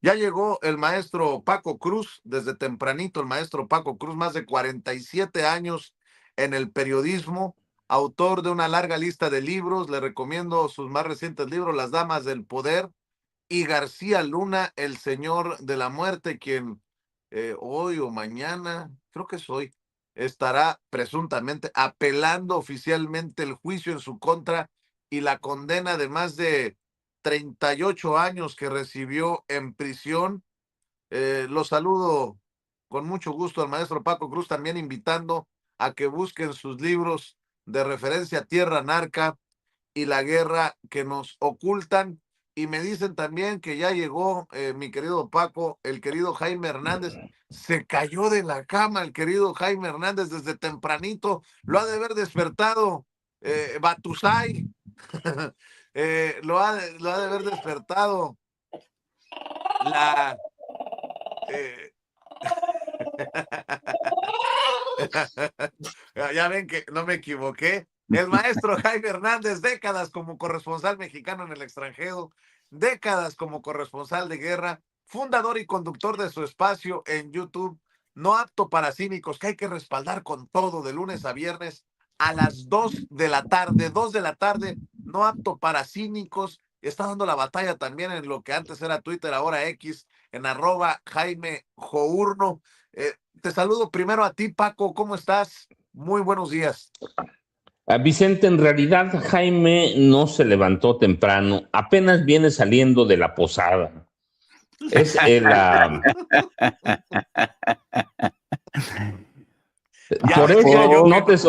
Ya llegó el maestro Paco Cruz, desde tempranito el maestro Paco Cruz, más de 47 años en el periodismo, autor de una larga lista de libros. Le recomiendo sus más recientes libros, Las Damas del Poder y García Luna, El Señor de la Muerte, quien hoy o mañana, creo que es hoy, estará presuntamente apelando oficialmente el juicio en su contra y la condena de más de 38 años que recibió en prisión. Lo saludo con mucho gusto al maestro Paco Cruz, también invitando a que busquen sus libros de referencia Tierra Narca y La Guerra que nos ocultan. Y me dicen también que ya llegó mi querido Paco, el querido Jaime Hernández. Se cayó de la cama el querido Jaime Hernández desde tempranito. Lo ha de haber despertado Batusay. Lo ha de haber despertado la... eh, ya ven que no me equivoqué. El maestro Jaime Hernández, décadas como corresponsal mexicano en el extranjero, décadas como corresponsal de guerra, fundador y conductor de su espacio en YouTube, No Apto para Cínicos, que hay que respaldar con todo de lunes a viernes a las 2 de la tarde, 2 de la tarde, No Apto para Cínicos. Está dando la batalla también en lo que antes era Twitter, ahora X, en @Jaime Journo. Te saludo primero a ti, Paco. ¿Cómo estás? Muy buenos días. Vicente, en realidad Jaime no se levantó temprano, apenas viene saliendo de la posada. Es el, por eso Yo no que te,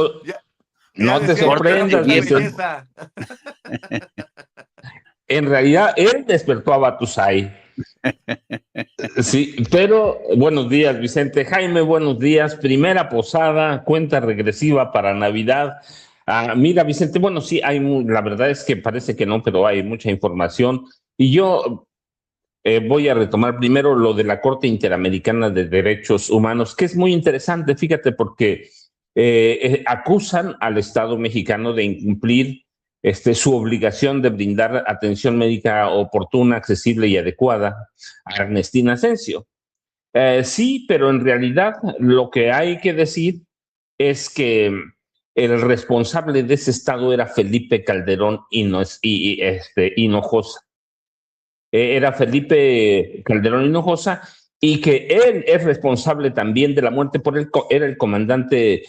no, no te decía yo que no sorprendas, tanta Vicente. belleza. En realidad él despertó a Batusay. Sí, pero buenos días, Vicente. Jaime, buenos días. Primera posada, cuenta regresiva para Navidad. Mira, Vicente, bueno, sí, la verdad es que parece que no, pero hay mucha información. Y yo voy a retomar primero lo de la Corte Interamericana de Derechos Humanos, que es muy interesante, fíjate, porque acusan al Estado mexicano de incumplir su obligación de brindar atención médica oportuna, accesible y adecuada a Ernestina Asensio. Sí, pero en realidad lo que hay que decir es que el responsable de ese estado era Felipe Calderón Hinojosa. Era Felipe Calderón Hinojosa, y que él es responsable también de la muerte era el comandante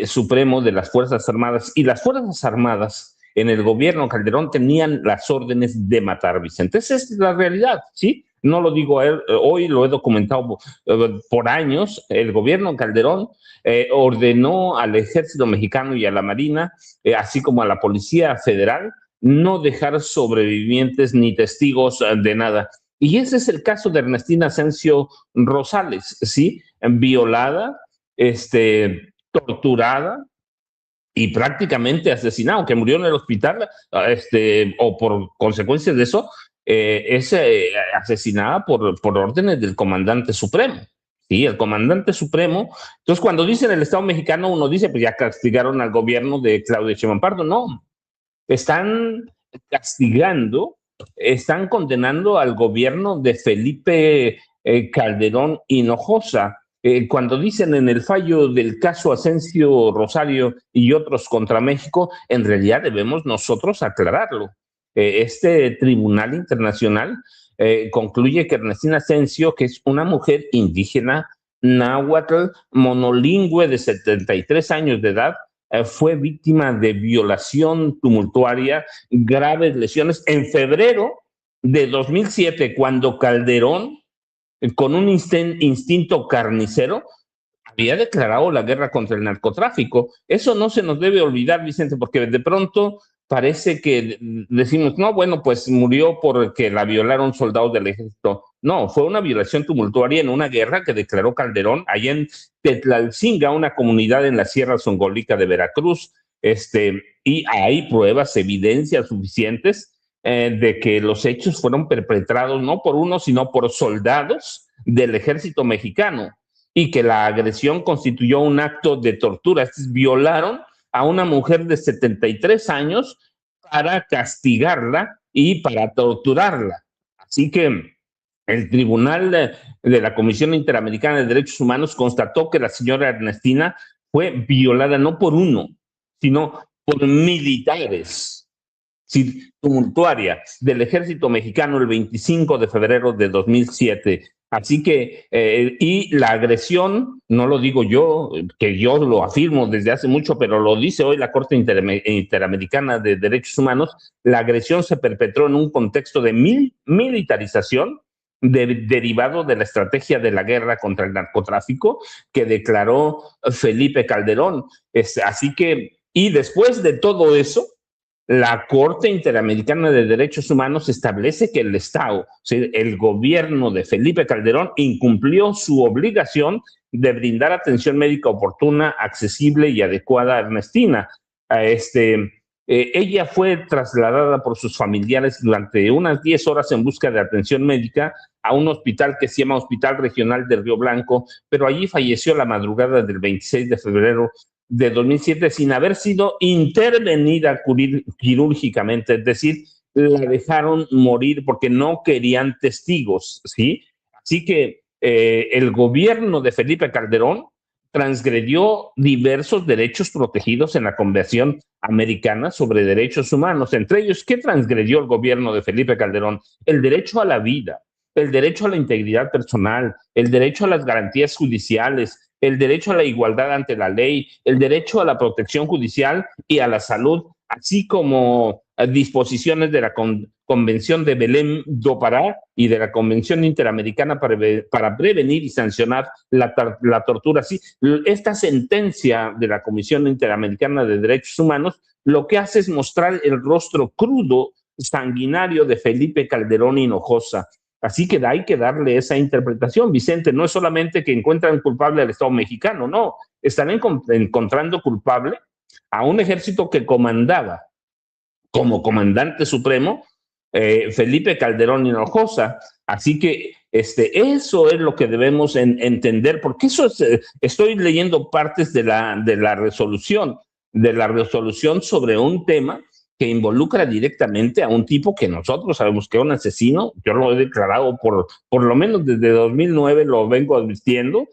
supremo de las Fuerzas Armadas, y las Fuerzas Armadas en el gobierno Calderón tenían las órdenes de matar, Vicente. Esa es la realidad, ¿sí? No lo digo hoy, lo he documentado por años. El gobierno Calderón ordenó al ejército mexicano y a la marina, así como a la Policía Federal, no dejar sobrevivientes ni testigos de nada. Y ese es el caso de Ernestina Asensio Rosales, ¿sí? Violada, torturada y prácticamente asesinada, aunque murió en el hospital, o por consecuencias de eso, es asesinada por órdenes del comandante supremo. Sí, el comandante supremo. Entonces, cuando dicen el Estado mexicano, uno dice, pues ya castigaron al gobierno de Claudia Sheinbaum Pardo. No, están castigando, están condenando al gobierno de Felipe Calderón Hinojosa. Cuando dicen en el fallo del caso Asensio Rosario y otros contra México, en realidad debemos nosotros aclararlo. Este tribunal internacional concluye que Ernestina Asensio, que es una mujer indígena náhuatl monolingüe de 73 años de edad, fue víctima de violación tumultuaria, graves lesiones en febrero de 2007, cuando Calderón, con un instinto carnicero, había declarado la guerra contra el narcotráfico. Eso no se nos debe olvidar, Vicente, porque de pronto parece que decimos, no, bueno, pues murió porque la violaron soldados del ejército. No, fue una violación tumultuaria en una guerra que declaró Calderón allá en Tetlalcinga, una comunidad en la Sierra Songolica de Veracruz. Y hay pruebas, evidencias suficientes de que los hechos fueron perpetrados no por uno, sino por soldados del ejército mexicano, y que la agresión constituyó un acto de tortura. Violaron a una mujer de 73 años para castigarla y para torturarla. Así que El Tribunal de la Comisión Interamericana de Derechos Humanos constató que la señora Ernestina fue violada no por uno, sino por militares, tumultuaria del ejército mexicano el 25 de febrero de 2007. Así que, y la agresión, no lo digo yo, que yo lo afirmo desde hace mucho, pero lo dice hoy la Corte Interamericana de Derechos Humanos, la agresión se perpetró en un contexto de militarización derivado de la estrategia de la guerra contra el narcotráfico que declaró Felipe Calderón. Así que, y después de todo eso, la Corte Interamericana de Derechos Humanos establece que el Estado, el gobierno de Felipe Calderón, incumplió su obligación de brindar atención médica oportuna, accesible y adecuada a Ernestina. Ella fue trasladada por sus familiares durante unas 10 horas en busca de atención médica a un hospital que se llama Hospital Regional de Río Blanco, pero allí falleció la madrugada del 26 de febrero de 2007 sin haber sido intervenida quirúrgicamente, es decir, la dejaron morir porque no querían testigos, ¿sí? Así que el gobierno de Felipe Calderón transgredió diversos derechos protegidos en la Convención Americana sobre Derechos Humanos. Entre ellos, ¿qué transgredió el gobierno de Felipe Calderón? El derecho a la vida, el derecho a la integridad personal, el derecho a las garantías judiciales, el derecho a la igualdad ante la ley, el derecho a la protección judicial y a la salud, así como disposiciones de la Convención de Belém do Pará y de la Convención Interamericana para prevenir y sancionar la tortura. Sí, esta sentencia de la Comisión Interamericana de Derechos Humanos lo que hace es mostrar el rostro crudo, sanguinario de Felipe Calderón Hinojosa. Así que hay que darle esa interpretación, Vicente. No es solamente que encuentran culpable al Estado mexicano, no. Están encontrando culpable a un ejército que comandaba como comandante supremo Felipe Calderón Hinojosa. Así que eso es lo que debemos entender, porque eso es, estoy leyendo partes de la resolución sobre un tema que involucra directamente a un tipo que nosotros sabemos que es un asesino. Yo lo he declarado por lo menos desde 2009, lo vengo advirtiendo,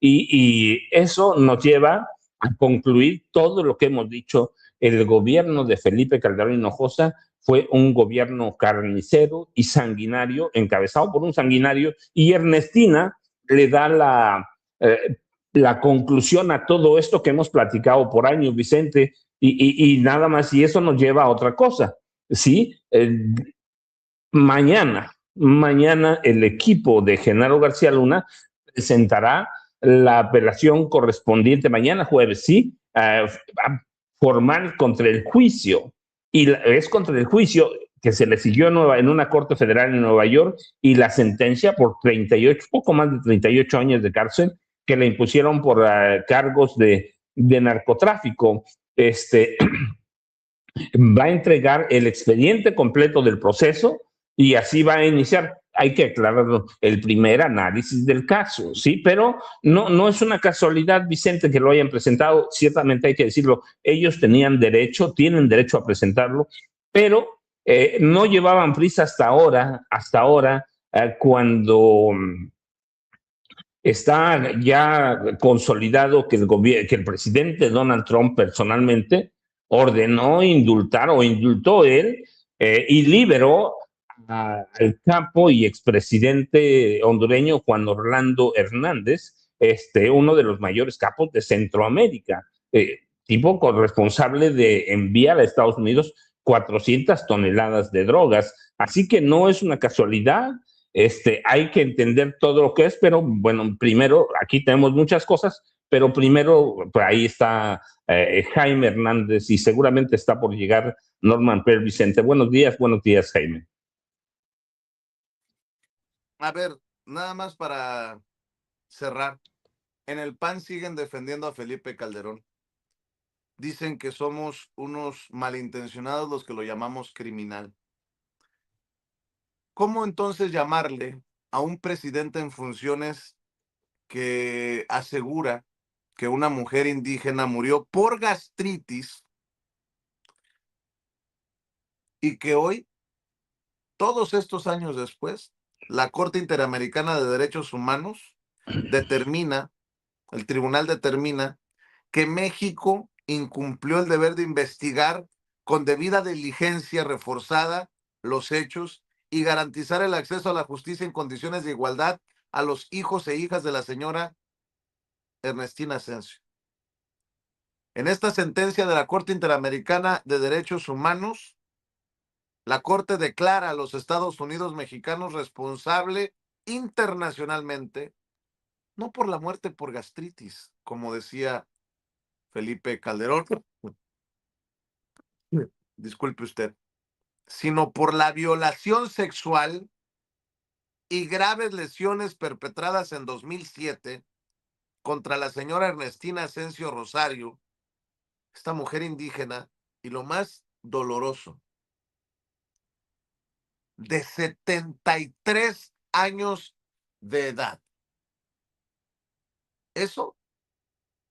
y eso nos lleva a concluir todo lo que hemos dicho. El gobierno de Felipe Calderón Hinojosa fue un gobierno carnicero y sanguinario, encabezado por un sanguinario, y Ernestina le da la conclusión a todo esto que hemos platicado por años, Vicente, y nada más, y eso nos lleva a otra cosa, ¿sí? Mañana el equipo de Genaro García Luna presentará la apelación correspondiente mañana jueves, ¿sí? Formal contra el juicio, y es contra el juicio que se le siguió en una corte federal en Nueva York, y la sentencia por 38, poco más de 38 años de cárcel que le impusieron por cargos de narcotráfico. Va a entregar el expediente completo del proceso y así va a iniciar. Hay que aclararlo, el primer análisis del caso, ¿sí? Pero no es una casualidad, Vicente, que lo hayan presentado. Ciertamente hay que decirlo, ellos tienen derecho a presentarlo, pero no llevaban prisa hasta ahora, cuando está ya consolidado que el presidente Donald Trump personalmente ordenó indultar o indultó él y liberó al capo y expresidente hondureño Juan Orlando Hernández, uno de los mayores capos de Centroamérica, tipo responsable de enviar a Estados Unidos 400 toneladas de drogas. Así que no es una casualidad. Hay que entender todo lo que es, pero bueno, primero, aquí tenemos muchas cosas, pero primero, pues ahí está Jaime Hernández y seguramente está por llegar Norman Per Vicente. Buenos días, Jaime. A ver, nada más para cerrar. En el PAN siguen defendiendo a Felipe Calderón. Dicen que somos unos malintencionados los que lo llamamos criminal. ¿Cómo entonces llamarle a un presidente en funciones que asegura que una mujer indígena murió por gastritis y que hoy, todos estos años después, la Corte Interamericana de Derechos Humanos determina, el tribunal determina que México incumplió el deber de investigar con debida diligencia reforzada los hechos y garantizar el acceso a la justicia en condiciones de igualdad a los hijos e hijas de la señora Ernestina Asensio. En esta sentencia de la Corte Interamericana de Derechos Humanos, la Corte declara a los Estados Unidos mexicanos responsable internacionalmente, no por la muerte por gastritis, como decía Felipe Calderón, disculpe usted, sino por la violación sexual y graves lesiones perpetradas en 2007 contra la señora Ernestina Asensio Rosario, esta mujer indígena, y lo más doloroso, de 73 años de edad. Eso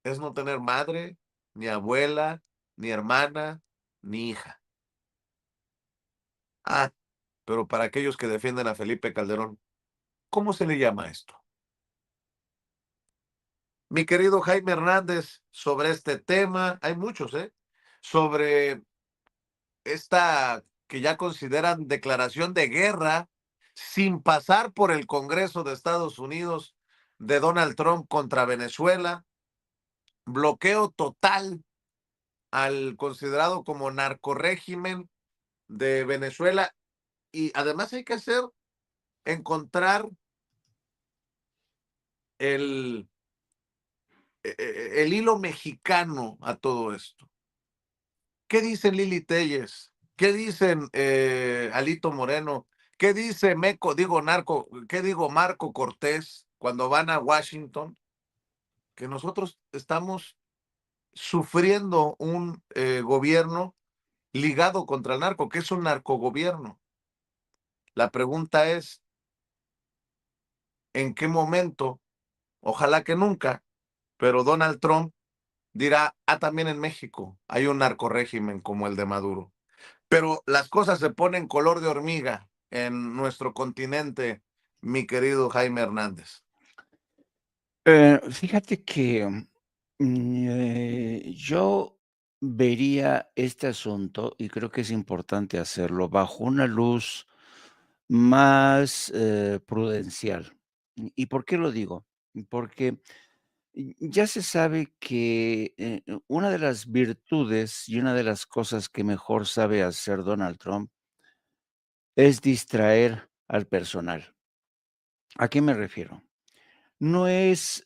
es no tener madre, ni abuela, ni hermana, ni hija. Ah, pero para aquellos que defienden a Felipe Calderón, ¿cómo se le llama esto? Mi querido Jaime Hernández, sobre este tema, hay muchos, sobre esta que ya consideran declaración de guerra sin pasar por el Congreso de Estados Unidos de Donald Trump contra Venezuela, bloqueo total al considerado como narcorrégimen de Venezuela, y además hay que encontrar el, el hilo mexicano a todo esto. ¿Qué dicen Lili Telles? ¿Qué dicen Alito Moreno? ¿Qué dice Marco Cortés cuando van a Washington? Que nosotros estamos sufriendo un gobierno ligado contra el narco, que es un narcogobierno. La pregunta es, ¿en qué momento? Ojalá que nunca, pero Donald Trump dirá, también en México hay un narcorrégimen como el de Maduro. Pero las cosas se ponen color de hormiga en nuestro continente, mi querido Jaime Hernández. Fíjate que yo vería este asunto, y creo que es importante hacerlo, bajo una luz más prudencial. ¿Y por qué lo digo? Porque ya se sabe que una de las virtudes y una de las cosas que mejor sabe hacer Donald Trump es distraer al personal. ¿A qué me refiero? No es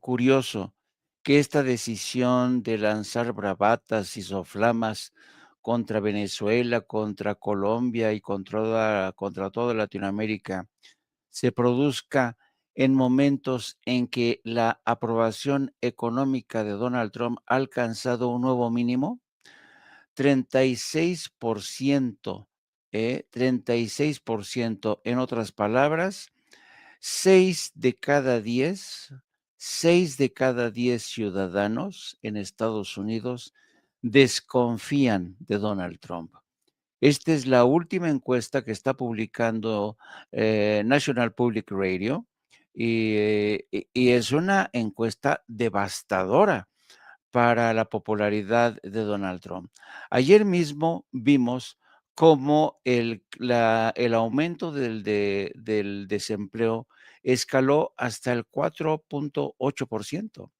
curioso que esta decisión de lanzar bravatas y soflamas contra Venezuela, contra Colombia y contra toda Latinoamérica se produzca en momentos en que la aprobación económica de Donald Trump ha alcanzado un nuevo mínimo. 36%, 36%. En otras palabras, 6 de cada 10, 6 de cada 10 ciudadanos en Estados Unidos desconfían de Donald Trump. Esta es la última encuesta que está publicando National Public Radio, y es una encuesta devastadora para la popularidad de Donald Trump. Ayer mismo vimos cómo el aumento del desempleo escaló hasta el 4.8%.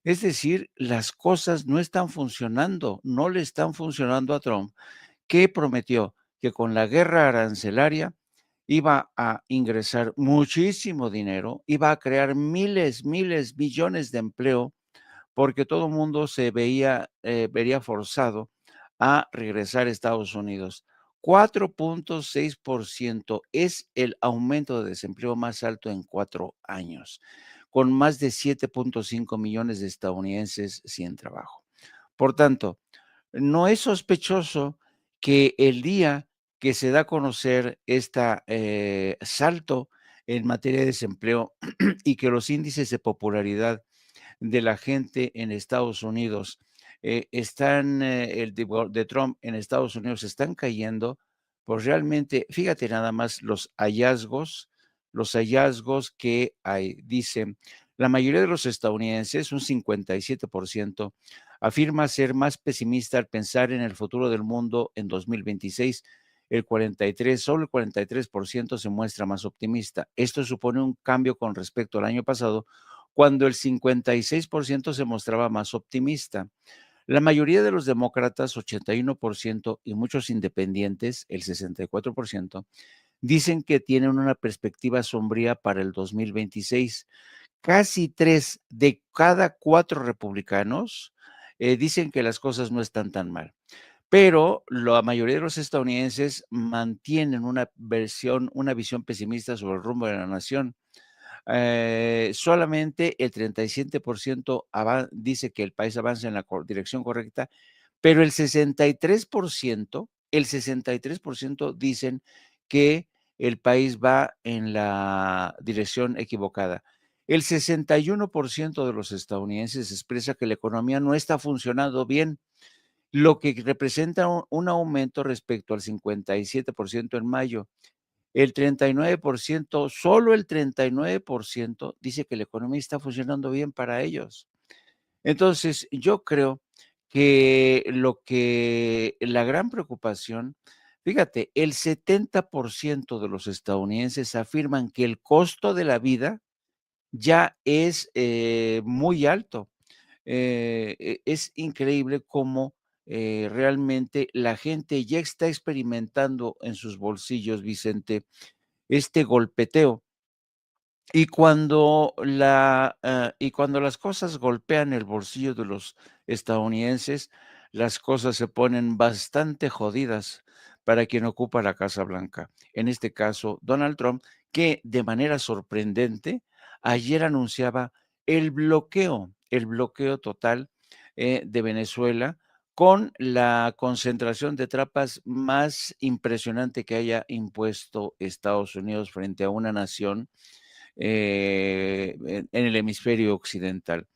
Es decir, las cosas no están funcionando, no le están funcionando a Trump, que prometió que con la guerra arancelaria iba a ingresar muchísimo dinero, iba a crear miles, miles, millones de empleo, porque todo el mundo se vería forzado a regresar a Estados Unidos. 4.6% es el aumento de desempleo más alto en 4 años, con más de 7.5 millones de estadounidenses sin trabajo. Por tanto, no es sospechoso que el día que se da a conocer este salto en materia de desempleo y que los índices de popularidad de la gente en Estados Unidos, el de Trump en Estados Unidos están cayendo, Pues realmente, fíjate nada más los hallazgos que hay. Dicen, la mayoría de los estadounidenses, un 57%, afirma ser más pesimista al pensar en el futuro del mundo en 2026. Solo el 43% se muestra más optimista. Esto supone un cambio con respecto al año pasado, cuando el 56% se mostraba más optimista. La mayoría de los demócratas, 81%, y muchos independientes, el 64%, dicen que tienen una perspectiva sombría para el 2026. Casi 3 de cada 4 republicanos dicen que las cosas no están tan mal. Pero la mayoría de los estadounidenses mantienen una visión pesimista sobre el rumbo de la nación. Solamente el 37% dice que el país avanza en la dirección correcta, pero el 63% dicen que el país va en la dirección equivocada. El 61% de los estadounidenses expresa que la economía no está funcionando bien, lo que representa un aumento respecto al 57% en mayo. El 39%, solo el 39% dice que la economía está funcionando bien para ellos. Entonces, yo creo que la gran preocupación, fíjate, el 70% de los estadounidenses afirman que el costo de la vida ya es muy alto. Es increíble cómo realmente la gente ya está experimentando en sus bolsillos, Vicente, este golpeteo. Y cuando las cosas golpean el bolsillo de los estadounidenses, las cosas se ponen bastante jodidas para quien ocupa la Casa Blanca. En este caso, Donald Trump, que de manera sorprendente ayer anunciaba el bloqueo total de Venezuela, con la concentración de tropas más impresionante que haya impuesto Estados Unidos frente a una nación en el hemisferio occidental.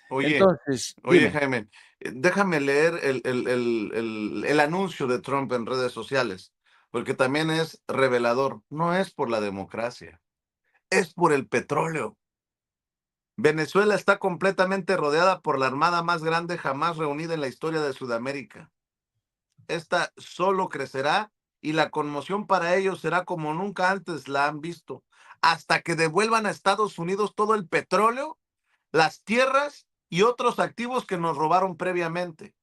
Oye, Entonces, oye, dime. Jaime, déjame leer el anuncio de Trump en redes sociales, porque también es revelador. No es por la democracia, es por el petróleo. Venezuela está completamente rodeada por la armada más grande jamás reunida en la historia de Sudamérica. Esta solo crecerá y la conmoción para ellos será como nunca antes la han visto, hasta que devuelvan a Estados Unidos todo el petróleo, las tierras y otros activos que nos robaron previamente.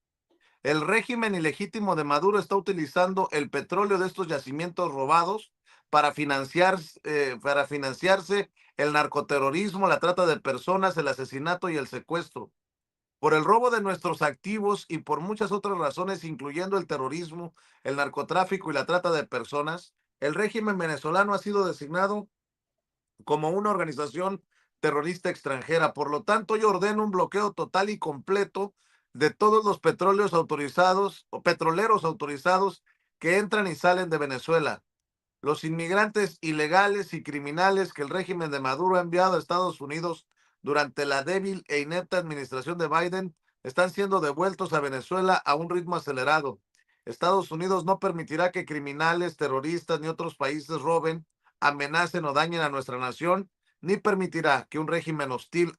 El régimen ilegítimo de Maduro está utilizando el petróleo de estos yacimientos robados para financiarse el narcoterrorismo, la trata de personas, el asesinato y el secuestro. Por el robo de nuestros activos y por muchas otras razones, incluyendo el terrorismo, el narcotráfico y la trata de personas, el régimen venezolano ha sido designado como una organización terrorista extranjera. Por lo tanto, yo ordeno un bloqueo total y completo de todos los petróleos autorizados o petroleros autorizados que entran y salen de Venezuela. Los inmigrantes ilegales y criminales que el régimen de Maduro ha enviado a Estados Unidos durante la débil e inepta administración de Biden están siendo devueltos a Venezuela a un ritmo acelerado. Estados Unidos no permitirá que criminales, terroristas ni otros países roben, amenacen o dañen a nuestra nación, ni permitirá que un régimen hostil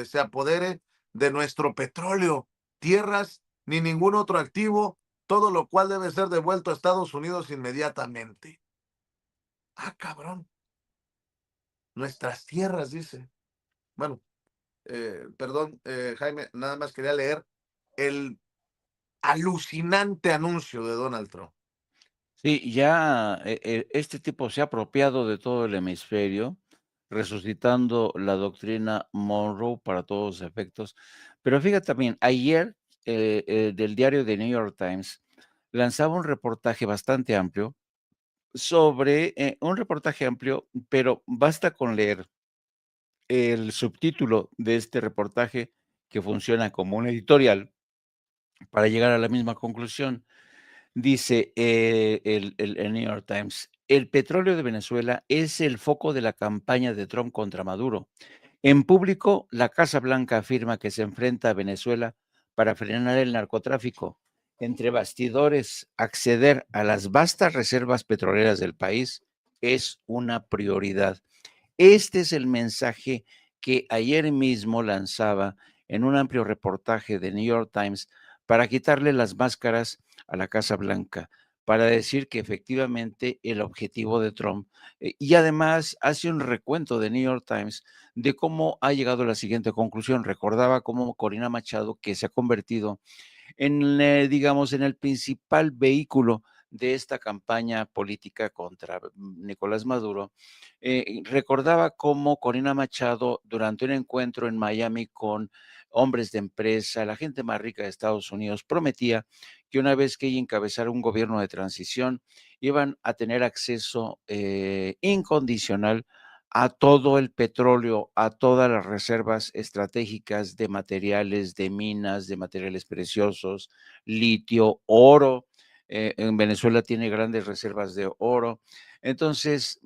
se apodere de nuestro petróleo, tierras ni ningún otro activo, todo lo cual debe ser devuelto a Estados Unidos inmediatamente. Ah, cabrón. Nuestras tierras, dice. Bueno, perdón, Jaime, nada más quería leer el alucinante anuncio de Donald Trump. Sí, ya este tipo se ha apropiado de todo el hemisferio, resucitando la doctrina Monroe para todos los efectos. Pero fíjate también, ayer del diario The New York Times lanzaba un reportaje bastante amplio un reportaje amplio, pero basta con leer el subtítulo de este reportaje, que funciona como un editorial, para llegar a la misma conclusión. Dice el New York Times: el petróleo de Venezuela es el foco de la campaña de Trump contra Maduro. En público, la Casa Blanca afirma que se enfrenta a Venezuela para frenar el narcotráfico. entre bastidores, acceder a las vastas reservas petroleras del país es una prioridad. Este es el mensaje que ayer mismo lanzaba en un amplio reportaje de New York Times para quitarle las máscaras a la Casa Blanca, para decir que efectivamente el objetivo de Trump, y además hace un recuento de New York Times de cómo ha llegado a la siguiente conclusión. Recordaba cómo Corina Machado, que se ha convertido en, digamos, en el principal vehículo de esta campaña política contra Nicolás Maduro, recordaba cómo Corina Machado, durante un encuentro en Miami con hombres de empresa, la gente más rica de Estados Unidos, prometía que una vez que ella encabezara un gobierno de transición, iban a tener acceso incondicional a todo el petróleo, a todas las reservas estratégicas de materiales, de minas, de materiales preciosos, litio, oro. En Venezuela tiene grandes reservas de oro. Entonces,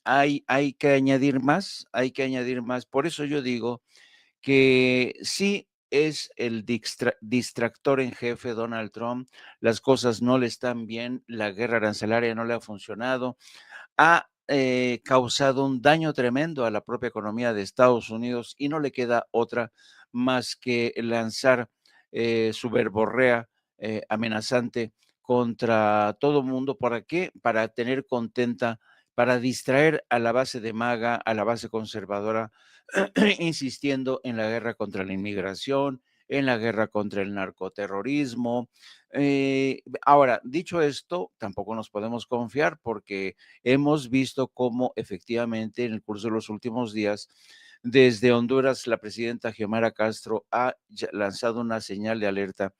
hay que añadir más, hay que añadir más. Por eso yo digo que sí es el distractor en jefe Donald Trump, las cosas no le están bien, la guerra arancelaria no le ha funcionado, ha causado un daño tremendo a la propia economía de Estados Unidos y no le queda otra más que lanzar su verborrea amenazante contra todo mundo. ¿Para qué? Para tener contenta, para distraer a la base de MAGA, a la base conservadora, insistiendo en la guerra contra la inmigración, en la guerra contra el narcoterrorismo. Ahora, dicho esto, tampoco nos podemos confiar porque hemos visto cómo efectivamente en el curso de los últimos días, desde Honduras, la presidenta Xiomara Castro ha lanzado una señal de alerta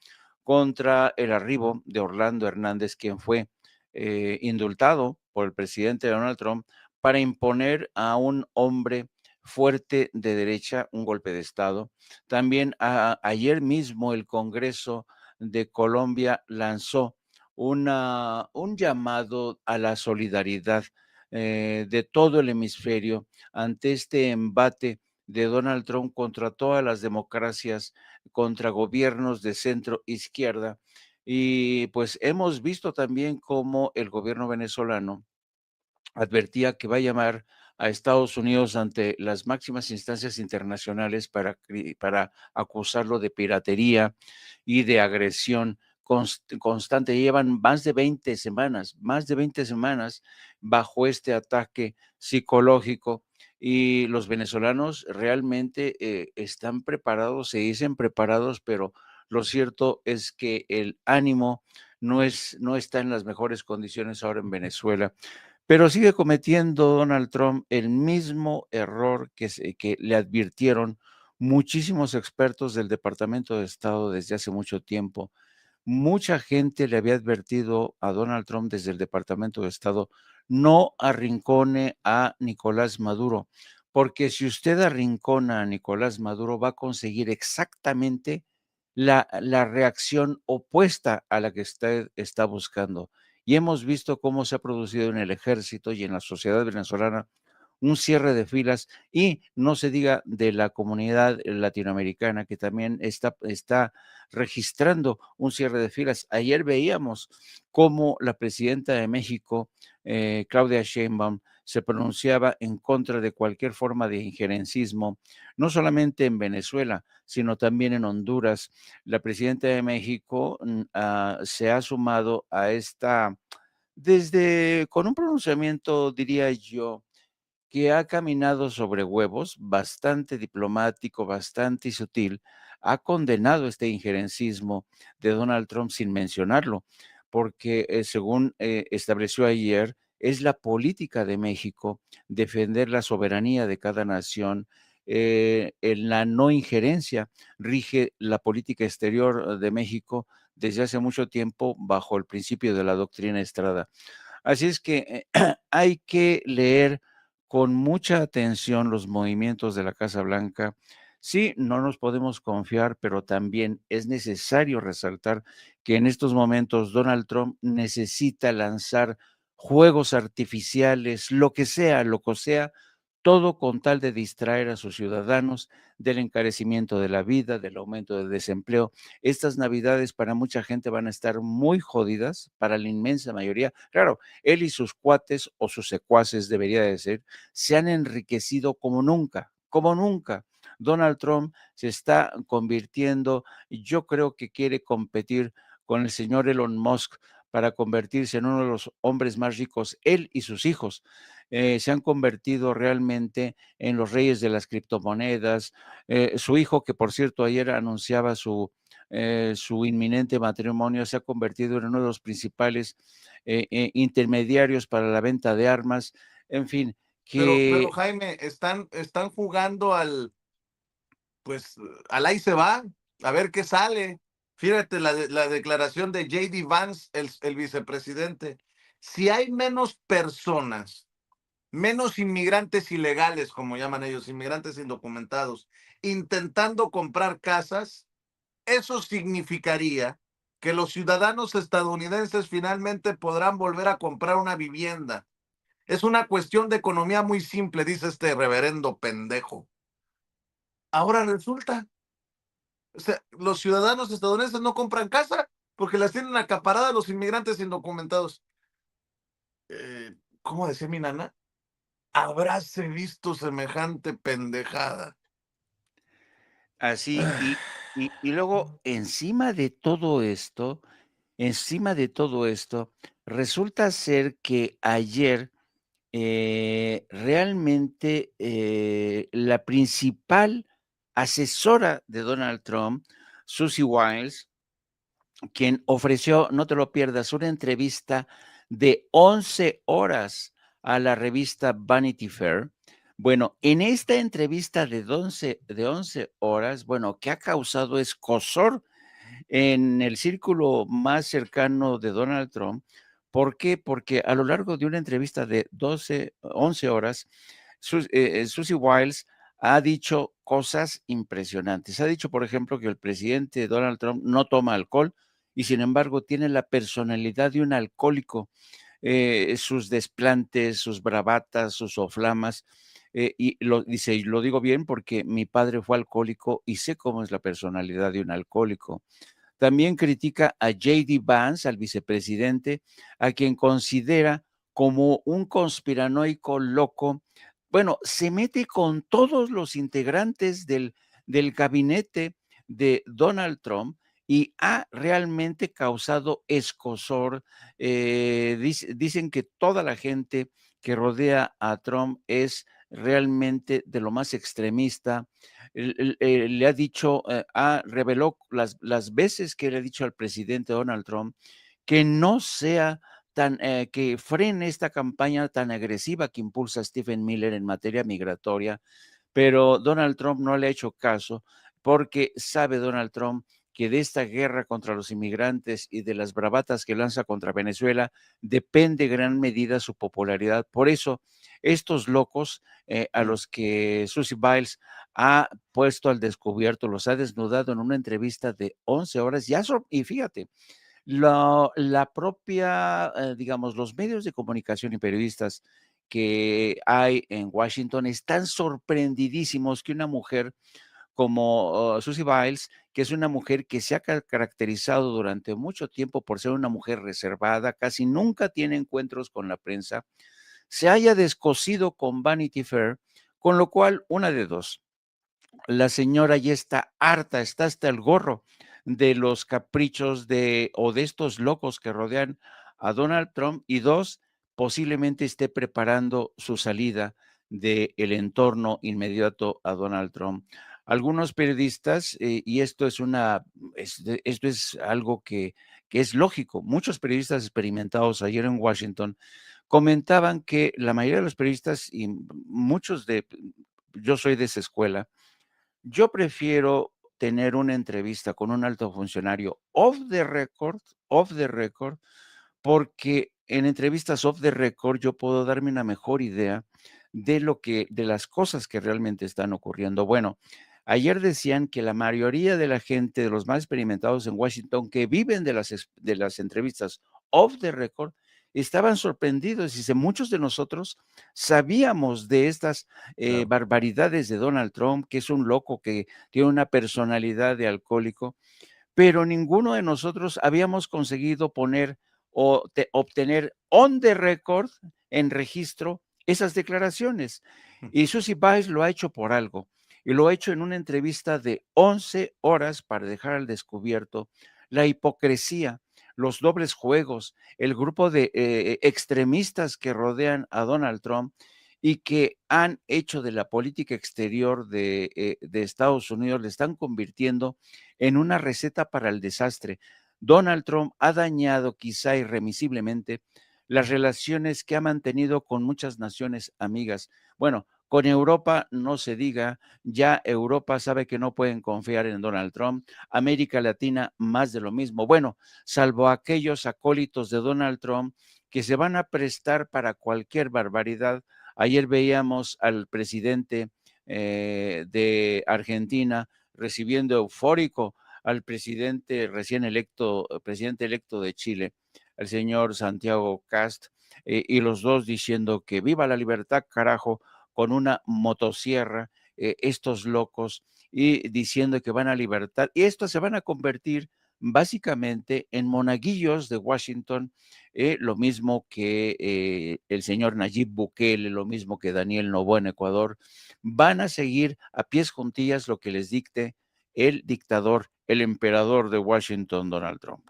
contra el arribo de Orlando Hernández, quien fue indultado por el presidente Donald Trump para imponer a un hombre fuerte de derecha un golpe de Estado. También ayer mismo el Congreso de Colombia lanzó un llamado a la solidaridad de todo el hemisferio ante este embate de Donald Trump contra todas las democracias, contra gobiernos de centro izquierda. Y pues hemos visto también cómo el gobierno venezolano advertía que va a llamar a Estados Unidos ante las máximas instancias internacionales para acusarlo de piratería y de agresión constante. Llevan más de 20 semanas bajo este ataque psicológico y los venezolanos realmente están preparados, se dicen preparados, pero lo cierto es que el ánimo no está en las mejores condiciones ahora en Venezuela. Pero sigue cometiendo Donald Trump el mismo error que le advirtieron muchísimos expertos del Departamento de Estado desde hace mucho tiempo. Mucha gente le había advertido a Donald Trump desde el Departamento de Estado: no arrincone a Nicolás Maduro, porque si usted arrincona a Nicolás Maduro va a conseguir exactamente la reacción opuesta a la que usted está buscando. Y hemos visto cómo se ha producido en el ejército y en la sociedad venezolana un cierre de filas, y no se diga de la comunidad latinoamericana, que también está registrando un cierre de filas. Ayer veíamos cómo la presidenta de México, Claudia Sheinbaum, se pronunciaba en contra de cualquier forma de injerencismo, no solamente en Venezuela, sino también en Honduras. La presidenta de México se ha sumado a esta, con un pronunciamiento, diría yo, que ha caminado sobre huevos, bastante diplomático, bastante sutil, ha condenado este injerencismo de Donald Trump sin mencionarlo, porque según estableció ayer, es la política de México defender la soberanía de cada nación. En la no injerencia rige la política exterior de México desde hace mucho tiempo bajo el principio de la doctrina Estrada. Así es que hay que leer con mucha atención los movimientos de la Casa Blanca. Sí, no nos podemos confiar, pero también es necesario resaltar que en estos momentos Donald Trump necesita lanzar juegos artificiales, lo que sea, todo con tal de distraer a sus ciudadanos del encarecimiento de la vida, del aumento del desempleo. Estas Navidades para mucha gente van a estar muy jodidas, para la inmensa mayoría. Claro, él y sus cuates o sus secuaces, debería decir, se han enriquecido como nunca, como nunca. Donald Trump se está convirtiendo, yo creo que quiere competir con el señor Elon Musk para convertirse en uno de los hombres más ricos, él y sus hijos. Se han convertido realmente en los reyes de las criptomonedas. Su hijo, que por cierto ayer anunciaba su inminente matrimonio, se ha convertido en uno de los principales intermediarios para la venta de armas. En fin, Pero que Jaime, están jugando pues, al ahí se va, a ver qué sale. Fíjate la declaración de J.D. Vance, el vicepresidente. Si hay menos personas, menos inmigrantes ilegales, como llaman ellos, inmigrantes indocumentados, intentando comprar casas, eso significaría que los ciudadanos estadounidenses finalmente podrán volver a comprar una vivienda. Es una cuestión de economía muy simple, dice este reverendo pendejo. Ahora resulta, o sea, los ciudadanos estadounidenses no compran casa porque las tienen acaparadas los inmigrantes indocumentados. ¿Cómo decía mi nana? Habráse visto semejante pendejada. así, y luego encima de todo esto, resulta ser que ayer realmente la principal asesora de Donald Trump, Susie Wiles, quien ofreció, no te lo pierdas, una entrevista de 11 horas a la revista Vanity Fair. Bueno, en esta entrevista de 11 horas, bueno, que ha causado escozor en el círculo más cercano de Donald Trump. ¿Por qué? Porque a lo largo de una entrevista de 11 horas, Susie Wiles ha dicho cosas impresionantes. Ha dicho, por ejemplo, que el presidente Donald Trump no toma alcohol y sin embargo tiene la personalidad de un alcohólico. Sus desplantes, sus bravatas, sus soflamas. Dice, y lo digo bien porque mi padre fue alcohólico y sé cómo es la personalidad de un alcohólico. También critica a J.D. Vance, al vicepresidente, a quien considera como un conspiranoico loco. Bueno, se mete con todos los integrantes del gabinete de Donald Trump y ha realmente causado escozor. Dicen que toda la gente que rodea a Trump es realmente de lo más extremista. Le ha dicho, reveló las veces que le ha dicho al presidente Donald Trump que no sea que frene esta campaña tan agresiva que impulsa Stephen Miller en materia migratoria, pero Donald Trump no le ha hecho caso porque sabe Donald Trump que de esta guerra contra los inmigrantes y de las bravatas que lanza contra Venezuela depende gran medida su popularidad. Por eso, estos locos a los que Susie Biles ha puesto al descubierto, los ha desnudado en una entrevista de 11 horas, y fíjate, la propia, digamos, los medios de comunicación y periodistas que hay en Washington están sorprendidísimos que una mujer como Susie Biles, que es una mujer que se ha caracterizado durante mucho tiempo por ser una mujer reservada, casi nunca tiene encuentros con la prensa, se haya descosido con Vanity Fair, con lo cual, una de dos, la señora ya está harta, está hasta el gorro de los caprichos o de estos locos que rodean a Donald Trump, y dos, posiblemente esté preparando su salida del entorno inmediato a Donald Trump. Algunos periodistas, y esto es algo que es lógico, muchos periodistas experimentados ayer en Washington comentaban que la mayoría de los periodistas y yo soy de esa escuela, yo prefiero tener una entrevista con un alto funcionario off the record, porque en entrevistas off the record yo puedo darme una mejor idea de las cosas que realmente están ocurriendo. Bueno, ayer decían que la mayoría de la gente, de los más experimentados en Washington, que viven de las entrevistas off the record, estaban sorprendidos. Dice, muchos de nosotros sabíamos de estas Claro. barbaridades de Donald Trump, que es un loco que tiene una personalidad de alcohólico, pero ninguno de nosotros habíamos conseguido poner o obtener on the record, en registro, esas declaraciones. Y Susie Biles lo ha hecho por algo, y lo ha hecho en una entrevista de 11 horas para dejar al descubierto la hipocresía, los dobles juegos, el grupo de extremistas que rodean a Donald Trump y que han hecho de la política exterior de Estados Unidos, le están convirtiendo en una receta para el desastre. Donald Trump ha dañado quizá irremisiblemente las relaciones que ha mantenido con muchas naciones amigas. Bueno, con Europa no se diga, ya Europa sabe que no pueden confiar en Donald Trump, América Latina más de lo mismo. Bueno, salvo aquellos acólitos de Donald Trump que se van a prestar para cualquier barbaridad. Ayer veíamos al presidente de Argentina recibiendo eufórico al presidente recién electo, presidente electo de Chile, el señor Santiago Cast, y los dos diciendo que viva la libertad, carajo, con una motosierra, estos locos, y diciendo que van a libertad, y estos se van a convertir básicamente en monaguillos de Washington, lo mismo que el señor Nayib Bukele, lo mismo que Daniel Noboa en Ecuador, van a seguir a pies juntillas lo que les dicte el dictador, el emperador de Washington, Donald Trump.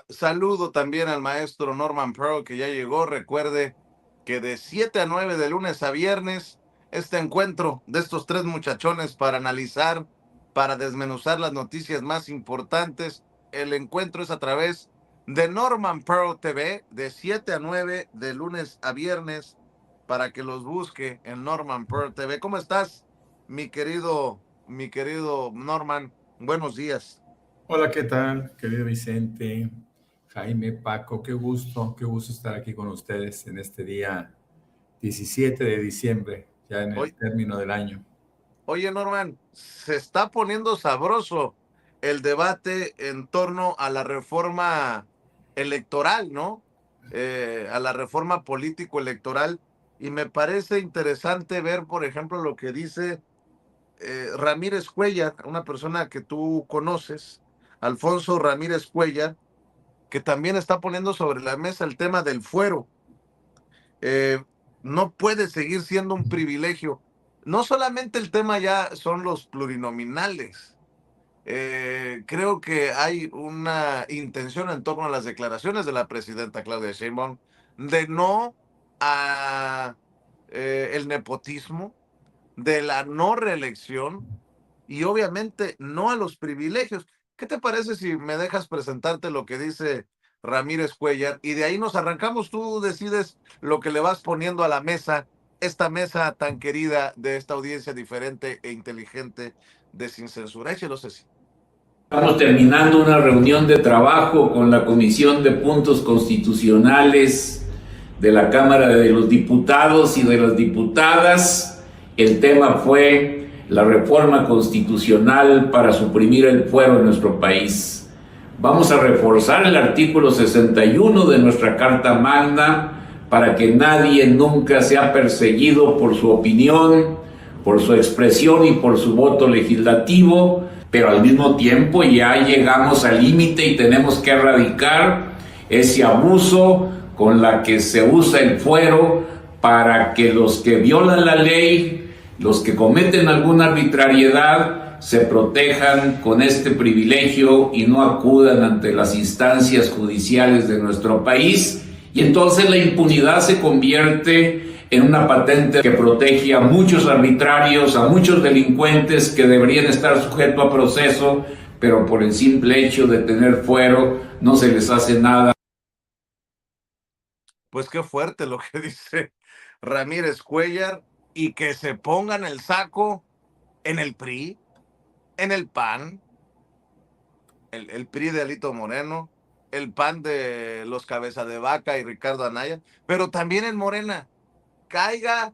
Saludo también al maestro Norman Pearl, que ya llegó. Recuerde que de 7 a 9 de lunes a viernes, este encuentro de estos tres muchachones para analizar, para desmenuzar las noticias más importantes, el encuentro es a través de Norman Pearl TV, de 7 a 9 de lunes a viernes, para que los busque en Norman Pearl TV. ¿Cómo estás, mi querido Norman? Buenos días. Hola, ¿qué tal, querido Vicente, Jaime, Paco? Qué gusto estar aquí con ustedes en este día 17 de diciembre, ya en el Hoy, término del año. Oye, Norman, se está poniendo sabroso el debate en torno a la reforma electoral, ¿no? A la reforma político-electoral. Y me parece interesante ver, por ejemplo, lo que dice Ramírez Cuellar, una persona que tú conoces, Alfonso Ramírez Cuellar, que también está poniendo sobre la mesa el tema del fuero. eh, no puede seguir siendo un privilegio. No solamente el tema ya son los plurinominales. Creo que hay una intención en torno a las declaraciones de la presidenta Claudia Sheinbaum de no a el nepotismo, de la no reelección y obviamente no a los privilegios. ¿Qué te parece si me dejas presentarte lo que dice Ramírez Cuellar y de ahí nos arrancamos? Tú decides lo que le vas poniendo a la mesa, esta mesa tan querida de esta audiencia diferente e inteligente de Sin Censura. Échelo, Ceci. Estamos terminando una reunión de trabajo con la Comisión de Puntos Constitucionales de la Cámara de los Diputados y de las Diputadas. El tema fue la reforma constitucional para suprimir el fuero en nuestro país. Vamos a reforzar el artículo 61 de nuestra Carta Magna para que nadie nunca sea perseguido por su opinión, por su expresión y por su voto legislativo, pero al mismo tiempo ya llegamos al límite y tenemos que erradicar ese abuso con la que se usa el fuero para que los que violan la ley, los que cometen alguna arbitrariedad, se protejan con este privilegio y no acudan ante las instancias judiciales de nuestro país. Y entonces la impunidad se convierte en una patente que protege a muchos arbitrarios, a muchos delincuentes que deberían estar sujetos a proceso, pero por el simple hecho de tener fuero no se les hace nada. Pues qué fuerte lo que dice Ramírez Cuellar, y que se pongan el saco en el PRI, en el PAN, el PRI de Alito Moreno, el PAN de los Cabeza de Vaca y Ricardo Anaya, pero también en Morena. Caiga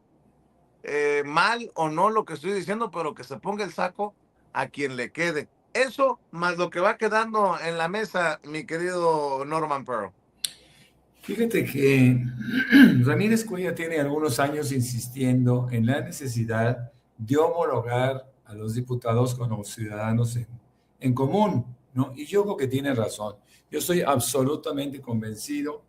mal o no lo que estoy diciendo, pero que se ponga el saco a quien le quede. Eso más lo que va quedando en la mesa, mi querido Norman Pearl. Fíjate que Ramírez Cuellar tiene algunos años insistiendo en la necesidad de homologar a los diputados con los ciudadanos en común, ¿no? Y yo creo que tiene razón. Yo estoy absolutamente convencido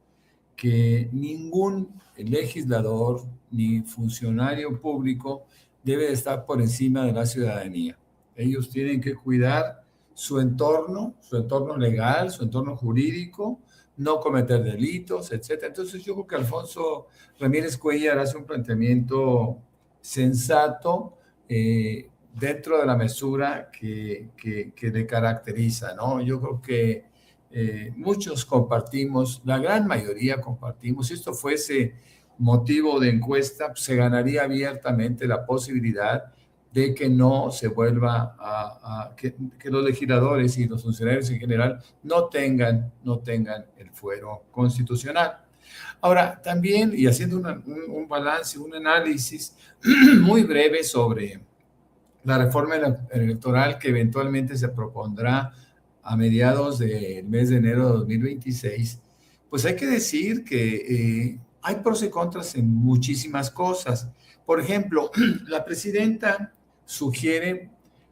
que ningún legislador ni funcionario público debe estar por encima de la ciudadanía. Ellos tienen que cuidar su entorno legal, su entorno jurídico, no cometer delitos, etc. Entonces yo creo que Alfonso Ramírez Cuellar hace un planteamiento sensato dentro de la mesura que le caracteriza, ¿no? Yo creo que muchos compartimos, la gran mayoría compartimos. Si esto fuese motivo de encuesta, pues se ganaría abiertamente la posibilidad de que no se vuelva que los legisladores y los funcionarios en general no tengan el fuero constitucional. Ahora, también, y haciendo un balance, un análisis muy breve sobre la reforma electoral que eventualmente se propondrá a mediados del mes de enero de 2026, pues hay que decir que hay pros y contras en muchísimas cosas. Por ejemplo, la presidenta sugiere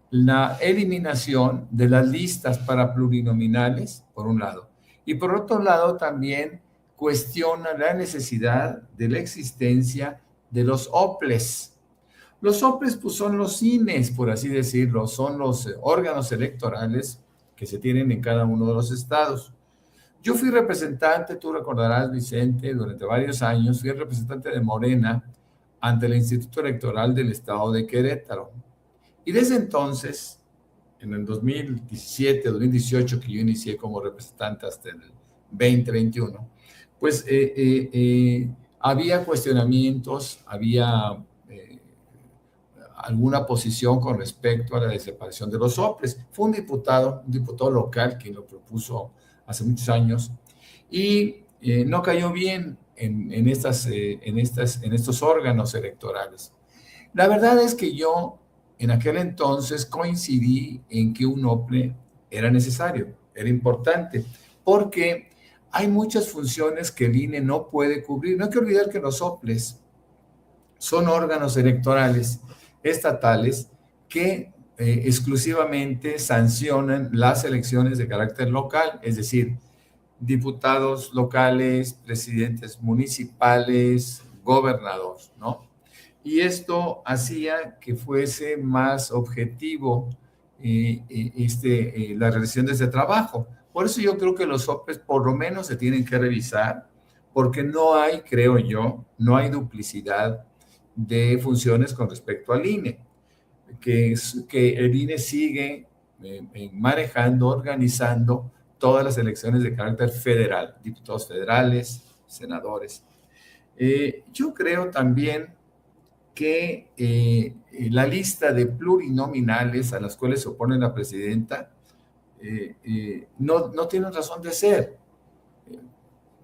la eliminación de las listas para plurinominales, por un lado, y por otro lado también cuestiona la necesidad de la existencia de los OPLES. Los OPLES pues, son los INEs, por así decirlo, son los órganos electorales que se tienen en cada uno de los estados. Yo fui representante, tú recordarás, Vicente, durante varios años, fui representante de Morena ante el Instituto Electoral del Estado de Querétaro. Y desde entonces, en el 2017, 2018, que yo inicié como representante hasta el 2021, pues había cuestionamientos, había alguna posición con respecto a la desaparición de los OPLES. Fue un diputado local quien lo propuso hace muchos años y no cayó bien en estos órganos electorales. La verdad es que yo en aquel entonces coincidí en que un OPLE era necesario, era importante, porque hay muchas funciones que el INE no puede cubrir. No hay que olvidar que los OPLES son órganos electorales estatales que exclusivamente sancionan las elecciones de carácter local, es decir, diputados locales, presidentes municipales, gobernadores, ¿no? Y esto hacía que fuese más objetivo la realización de este trabajo. Por eso yo creo que los OPLES por lo menos se tienen que revisar, porque no hay, creo yo, no hay duplicidad de funciones con respecto al INE, que el INE sigue manejando, organizando todas las elecciones de carácter federal, diputados federales, senadores. Yo creo también que la lista de plurinominales a las cuales se opone la presidenta no tienen razón de ser.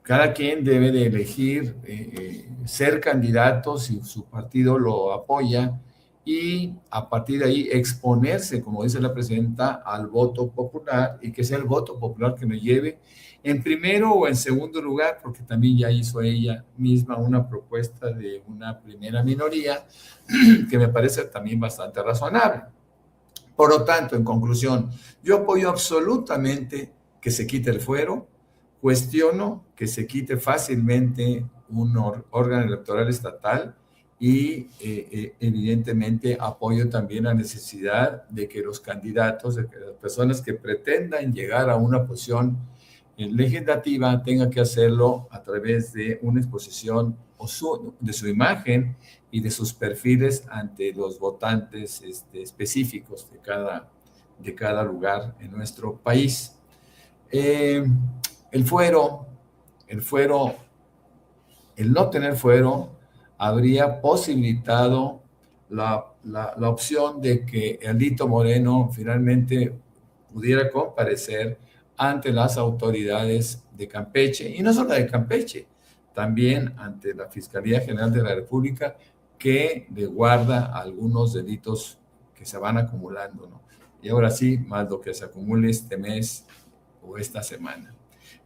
Cada quien debe de elegir ser candidato si su partido lo apoya y a partir de ahí exponerse, como dice la presidenta, al voto popular y que sea el voto popular que me lleve en primero o en segundo lugar, porque también ya hizo ella misma una propuesta de una primera minoría que me parece también bastante razonable. Por lo tanto, en conclusión, yo apoyo absolutamente que se quite el fuero. Cuestiono que se quite fácilmente un órgano electoral estatal y evidentemente apoyo también la necesidad de que los candidatos, de que las personas que pretendan llegar a una posición legislativa tengan que hacerlo a través de una exposición de su imagen y de sus perfiles ante los votantes específicos de cada lugar en nuestro país. El no tener fuero habría posibilitado la opción de que Alito Moreno finalmente pudiera comparecer ante las autoridades de Campeche, y no solo de Campeche, también ante la Fiscalía General de la República, que le guarda algunos delitos que se van acumulando, ¿no? Y ahora sí, más lo que se acumule este mes o esta semana.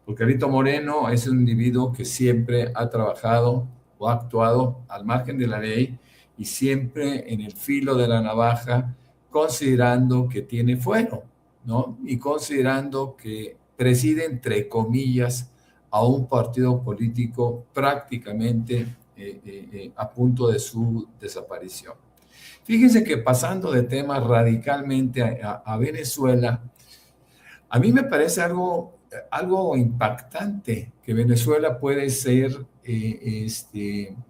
porque Alito Moreno es un individuo que siempre ha trabajado o ha actuado al margen de la ley y siempre en el filo de la navaja, considerando que tiene fuero, ¿no? Y considerando que preside, entre comillas, a un partido político prácticamente a punto de su desaparición. Fíjense que pasando de tema radicalmente a Venezuela, a mí me parece algo impactante que Venezuela puede ser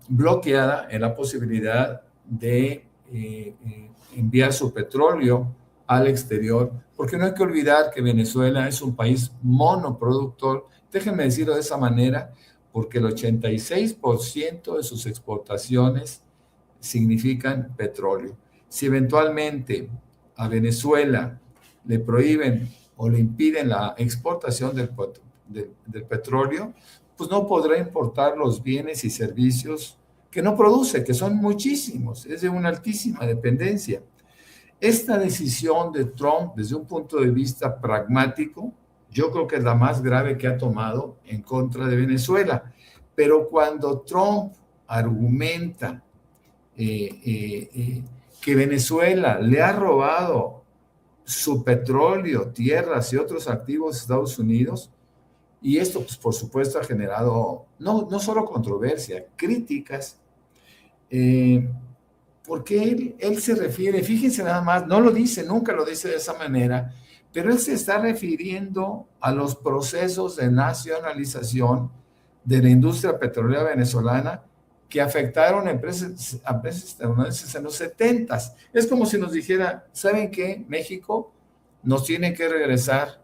bloqueada en la posibilidad de enviar su petróleo al exterior, porque no hay que olvidar que Venezuela es un país monoproductor. Déjenme decirlo de esa manera, porque el 86% de sus exportaciones significan petróleo. Si eventualmente a Venezuela le prohíben o le impiden la exportación del petróleo, pues no podrá importar los bienes y servicios que no produce, que son muchísimos, es de una altísima dependencia. Esta decisión de Trump, desde un punto de vista pragmático, yo creo que es la más grave que ha tomado en contra de Venezuela. Pero cuando Trump argumenta que Venezuela le ha robado su petróleo, tierras y otros activos a Estados Unidos, y esto, pues, por supuesto, ha generado no solo controversia, críticas, porque él se refiere, fíjense nada más, no lo dice, nunca lo dice de esa manera, pero él se está refiriendo a los procesos de nacionalización de la industria petrolera venezolana que afectaron a empresas estadounidenses en los 70s. Es como si nos dijera, ¿saben qué? México nos tiene que regresar,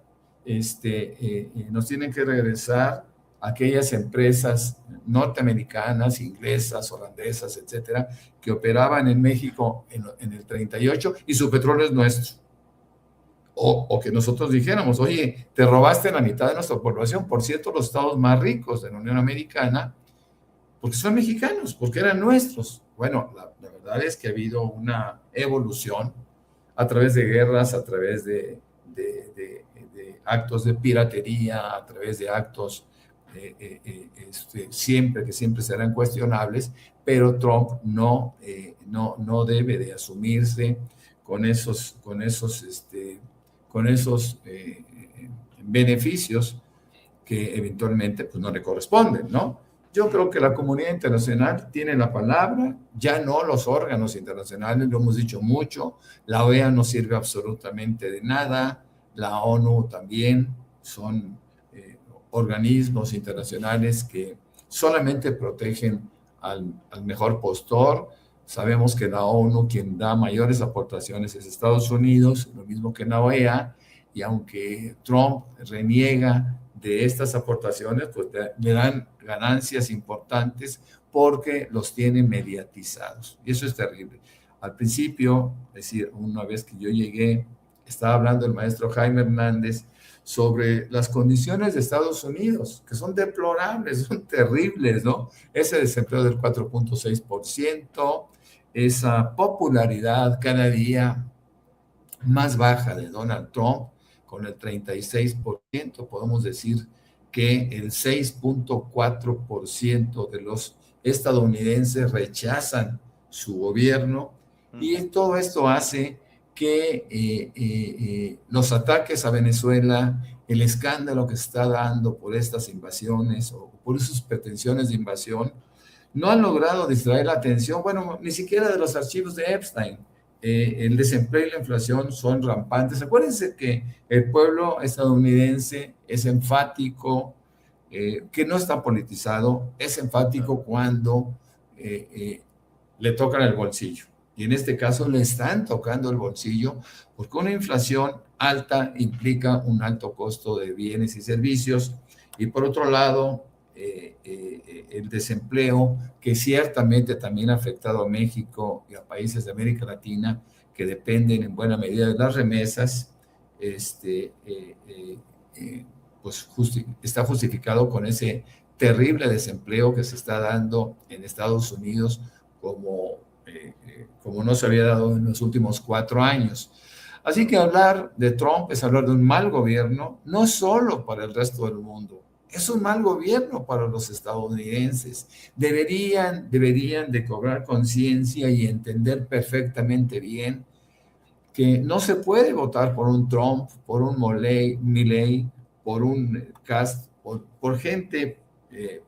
aquellas empresas norteamericanas, inglesas, holandesas, etcétera, que operaban en México en el 38 y su petróleo es nuestro. O que nosotros dijéramos, oye, te robaste la mitad de nuestra población. Por cierto, los estados más ricos de la Unión Americana, porque son mexicanos, porque eran nuestros. Bueno, la verdad es que ha habido una evolución a través de guerras, a través de actos de piratería, a través de actos que siempre serán cuestionables, pero Trump no debe de asumirse con esos beneficios que eventualmente pues, no le corresponden, ¿no? Yo creo que la comunidad internacional tiene la palabra, ya no los órganos internacionales, lo hemos dicho mucho, la OEA no sirve absolutamente de nada, la ONU también, son organismos internacionales que solamente protegen al mejor postor. Sabemos que la ONU, quien da mayores aportaciones es Estados Unidos, lo mismo que la OEA, y aunque Trump reniega de estas aportaciones, pues le dan ganancias importantes porque los tiene mediatizados. Y eso es terrible. Al principio, es decir, una vez que yo llegué, estaba hablando el maestro Jaime Hernández sobre las condiciones de Estados Unidos, que son deplorables, son terribles, ¿no? Ese desempleo del 4.6%, esa popularidad cada día más baja de Donald Trump, con el 36%, podemos decir que el 6.4% de los estadounidenses rechazan su gobierno, y todo esto hace que los ataques a Venezuela, el escándalo que se está dando por estas invasiones o por sus pretensiones de invasión, no han logrado distraer la atención, bueno, ni siquiera de los archivos de Epstein. El desempleo y la inflación son rampantes. Acuérdense que el pueblo estadounidense es enfático, que no está politizado, es enfático cuando le tocan el bolsillo. Y en este caso le están tocando el bolsillo, porque una inflación alta implica un alto costo de bienes y servicios, y por otro lado, el desempleo, que ciertamente también ha afectado a México y a países de América Latina, que dependen en buena medida de las remesas, pues está justificado con ese terrible desempleo que se está dando en Estados Unidos como no se había dado en los últimos 4 años. Así que hablar de Trump es hablar de un mal gobierno, no solo para el resto del mundo, es un mal gobierno para los estadounidenses. Deberían de cobrar conciencia y entender perfectamente bien que no se puede votar por un Trump, por un Milley, por un Cast, por gente,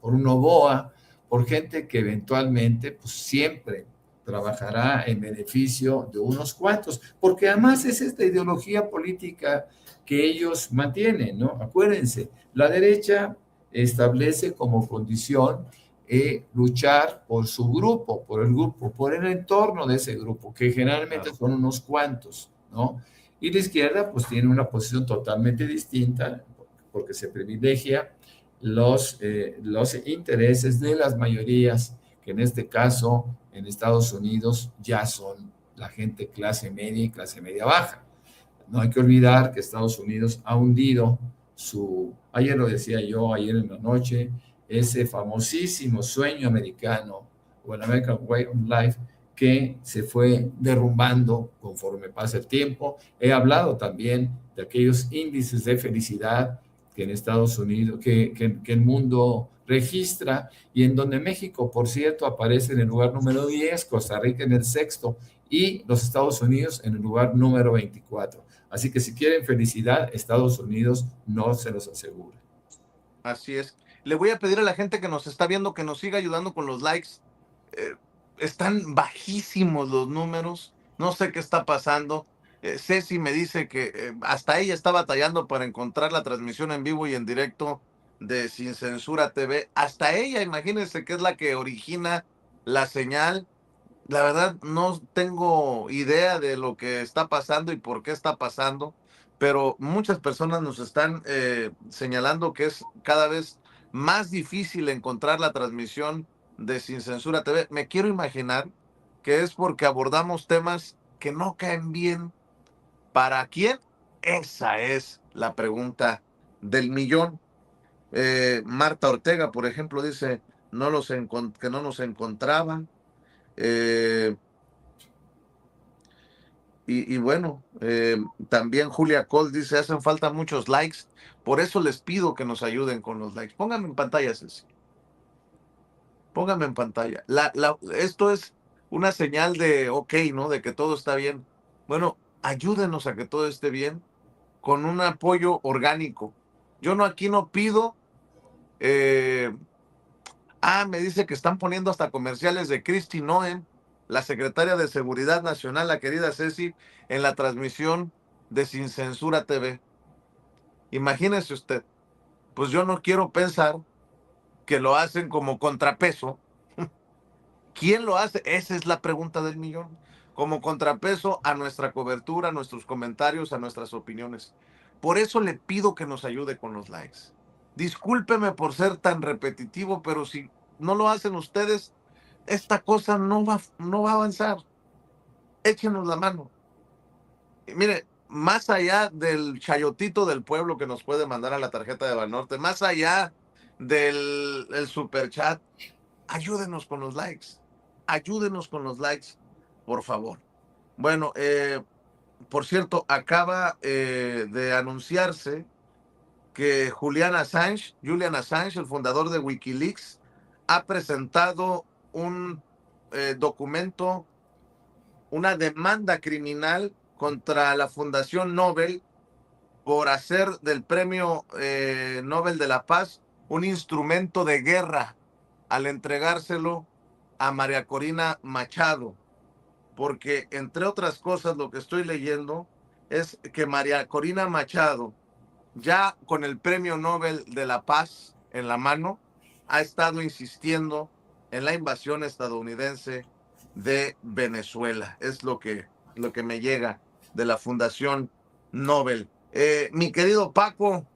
por un Noboa, por gente que eventualmente, pues siempre trabajará en beneficio de unos cuantos, porque además es esta ideología política que ellos mantienen, ¿no? Acuérdense, la derecha establece como condición luchar por su grupo, por el entorno de ese grupo, que generalmente Claro. son unos cuantos, ¿no? Y la izquierda pues tiene una posición totalmente distinta, porque se privilegia los intereses de las mayorías, que en este caso en Estados Unidos ya son la gente clase media y clase media baja. No hay que olvidar que Estados Unidos ha hundido ayer lo decía yo, ayer en la noche, ese famosísimo sueño americano, o el American Way of Life, que se fue derrumbando conforme pasa el tiempo. He hablado también de aquellos índices de felicidad que en Estados Unidos, que el mundo registra, y en donde México, por cierto, aparece en el lugar número 10, Costa Rica en el sexto, y los Estados Unidos en el lugar número 24. Así que si quieren felicidad, Estados Unidos no se los asegura. Así es. Le voy a pedir a la gente que nos está viendo que nos siga ayudando con los likes. Eh, Están bajísimos los números. No sé qué está pasando. Ceci me dice que hasta ella está batallando para encontrar la transmisión en vivo y en directo de Sin Censura TV. Hasta ella, imagínense que es la que origina la señal. La verdad, no tengo idea de lo que está pasando y por qué está pasando, pero muchas personas nos están señalando que es cada vez más difícil encontrar la transmisión de Sin Censura TV. Me quiero imaginar que es porque abordamos temas que no caen bien. ¿Para quién? Esa es la pregunta del millón. Marta Ortega, por ejemplo, dice que no nos encontraban. Eh, y bueno, también Julia Cole dice, hacen falta muchos likes, por eso les pido que nos ayuden con los likes. Pónganme en pantalla, Ceci. Pónganme en pantalla. Esto es una señal de, ok, ¿no? De que todo está bien. Bueno, ayúdenos a que todo esté bien con un apoyo orgánico. Yo no aquí no pido, eh, me dice que están poniendo hasta comerciales de Kristi Noem, la secretaria de Seguridad Nacional, la querida Ceci, en la transmisión de Sin Censura TV. Imagínese usted, pues yo no quiero pensar que lo hacen como contrapeso. ¿Quién lo hace? Esa es la pregunta del millón. Como contrapeso a nuestra cobertura, a nuestros comentarios, a nuestras opiniones. Por eso le pido que nos ayude con los likes. Discúlpeme por ser tan repetitivo, pero si no lo hacen ustedes, esta cosa no va a avanzar. Échenos la mano. Y mire, más allá del chayotito del pueblo que nos puede mandar a la tarjeta de Banorte, más allá del super chat, ayúdenos con los likes. Ayúdenos con los likes, por favor. Bueno, por cierto, acaba de anunciarse que Julian Assange, el fundador de Wikileaks, ha presentado un documento, una demanda criminal contra la Fundación Nobel por hacer del Premio Nobel de la Paz un instrumento de guerra al entregárselo a María Corina Machado, porque entre otras cosas lo que estoy leyendo es que María Corina Machado, ya con el Premio Nobel de la Paz en la mano, ha estado insistiendo en la invasión estadounidense de Venezuela. Es lo que me llega de la Fundación Nobel. Mi querido Paco,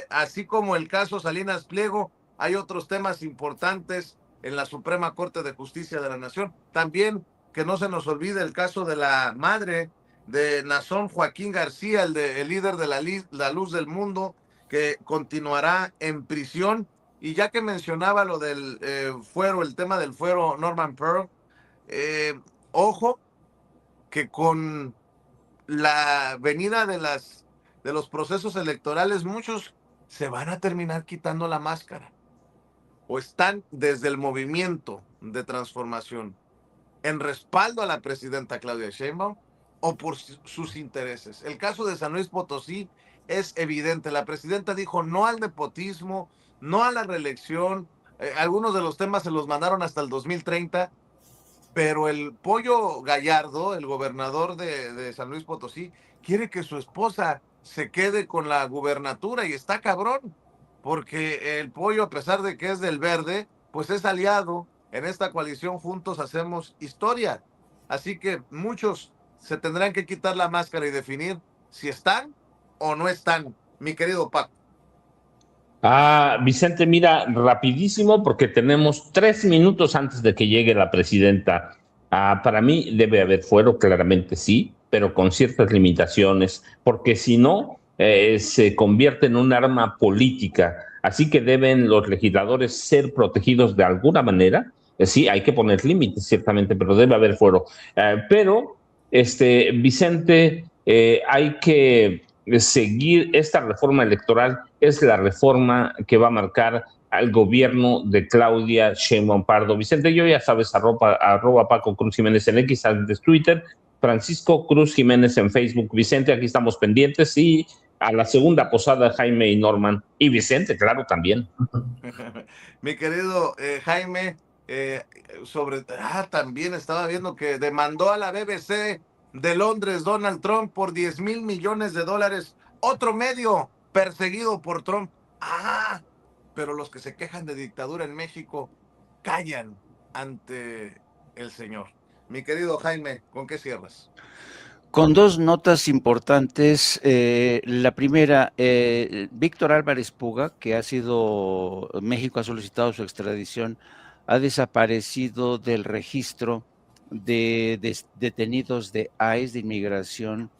así como el caso Salinas Pliego, hay otros temas importantes en la Suprema Corte de Justicia de la Nación. También que no se nos olvide el caso de la madre de Nazón Joaquín García, el líder de la Luz del Mundo, que continuará en prisión. Y ya que mencionaba lo del fuero, el tema del fuero Norman Pearl, ojo que con la venida de los procesos electorales, muchos se van a terminar quitando la máscara. O están desde el movimiento de transformación en respaldo a la presidenta Claudia Sheinbaum o por sus intereses. El caso de San Luis Potosí es evidente. La presidenta dijo no al nepotismo, no a la reelección. Algunos de los temas se los mandaron hasta el 2030, pero el Pollo Gallardo, el gobernador de San Luis Potosí, quiere que su esposa se quede con la gubernatura y está cabrón, porque el Pollo, a pesar de que es del Verde, pues es aliado. En esta coalición juntos hacemos historia. Así que muchos se tendrán que quitar la máscara y definir si están o no están, mi querido Paco. Vicente, mira, rapidísimo, porque tenemos 3 minutos antes de que llegue la presidenta. Para mí debe haber fuero, claramente sí, pero con ciertas limitaciones, porque si no, se convierte en un arma política. Así que deben los legisladores ser protegidos de alguna manera. Sí, hay que poner límites, ciertamente, pero debe haber fuero. Vicente, hay que seguir esta reforma electoral. Es la reforma que va a marcar al gobierno de Claudia Sheinbaum Pardo. Vicente, yo ya sabes, arroba Paco Cruz Jiménez en X, antes Twitter, Francisco Cruz Jiménez en Facebook. Vicente, aquí estamos pendientes, y a la segunda posada Jaime y Norman. Y Vicente, claro, también. Mi querido Jaime, también estaba viendo que demandó a la BBC de Londres Donald Trump por $10,000 millones. Otro medio perseguido por Trump. Pero los que se quejan de dictadura en México callan ante el señor. Mi querido Jaime, ¿con qué cierras? Con dos notas importantes. La primera, Víctor Álvarez Puga, que México ha solicitado su extradición, ha desaparecido del registro de detenidos de ICE, de inmigración,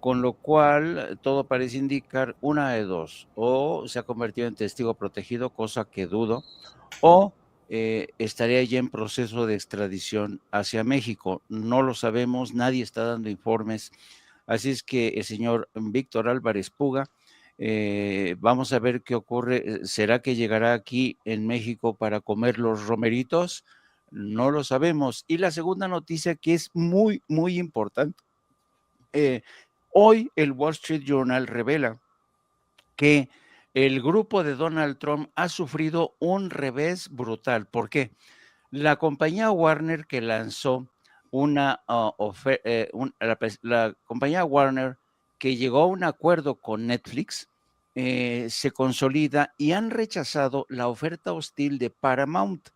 con lo cual todo parece indicar una de dos: o se ha convertido en testigo protegido, cosa que dudo, o estaría ya en proceso de extradición hacia México. No lo sabemos, nadie está dando informes. Así es que el señor Víctor Álvarez Puga, vamos a ver qué ocurre. ¿Será que llegará aquí en México para comer los romeritos? No lo sabemos. Y la segunda noticia, que es muy, muy importante. Hoy el Wall Street Journal revela que el grupo de Donald Trump ha sufrido un revés brutal. ¿Por qué? La compañía Warner, que lanzó la compañía Warner, que llegó a un acuerdo con Netflix, se consolida, y han rechazado la oferta hostil de Paramount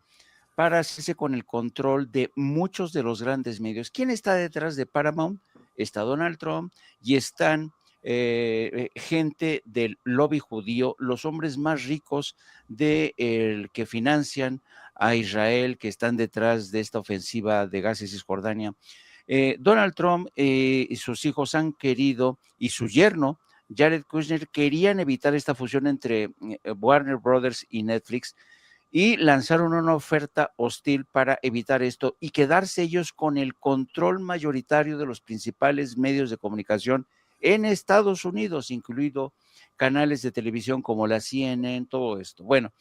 para hacerse con el control de muchos de los grandes medios. ¿Quién está detrás de Paramount? Está Donald Trump y están gente del lobby judío, los hombres más ricos que financian a Israel, que están detrás de esta ofensiva de Gaza y Cisjordania. Donald Trump y sus hijos han querido, y su yerno, Jared Kushner, querían evitar esta fusión entre Warner Brothers y Netflix, y lanzaron una oferta hostil para evitar esto y quedarse ellos con el control mayoritario de los principales medios de comunicación en Estados Unidos, incluido canales de televisión como la CNN, todo esto. Bueno,